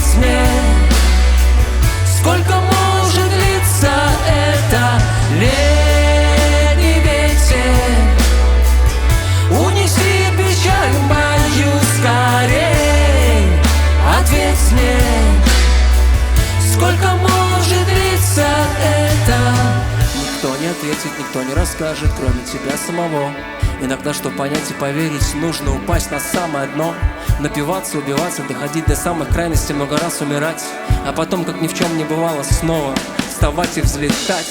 Ответь мне, сколько может длиться это? Летний ветер, унеси печаль мою скорей. Ответь мне, сколько может длиться это? Никто не ответит, никто не расскажет, кроме тебя самого. Иногда, чтобы понять и поверить, нужно упасть на самое дно. Напиваться, убиваться, доходить до самых крайностей, много раз умирать, а потом, как ни в чем не бывало, снова вставать и взлетать.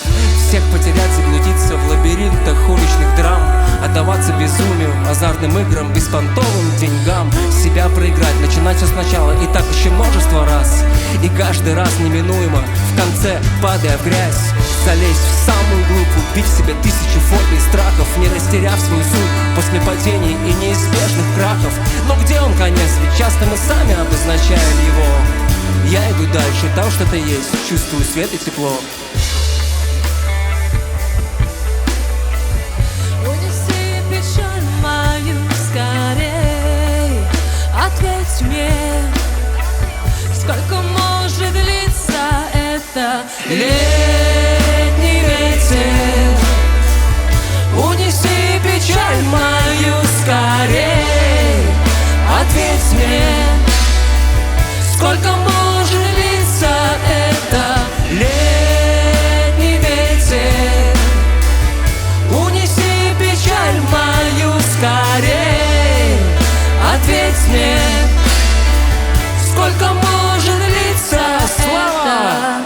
Всех потерять, заблудиться в лабиринтах уличных драм, отдаваться безумию, азартным играм, беспонтовым деньгам, себя проиграть, начинать все сначала, и так еще множество раз. И каждый раз неминуемо, в конце, падая в грязь, залезть в самую глубь, убить в себе тысячи фобий, страхов, не растеряв свою суть после падений и неизбежных крахов. Но где он конец? Ведь часто мы сами обозначаем его. Я иду дальше, там что-то есть, чувствую свет и тепло. Унеси печаль мою скорей. Ответь мне, сколько может длиться это? Летний ветер, унеси печаль мою скорей. Ответь мне, сколько может длиться это? Летний ветер, унеси печаль мою скорей. Ответь мне, сколько может длиться это?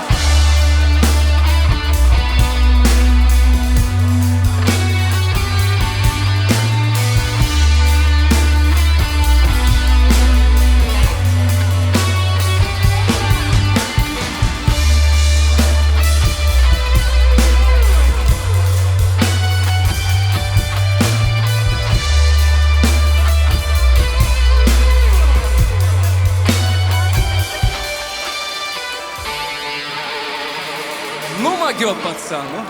Ну, могёт, пацан, ну.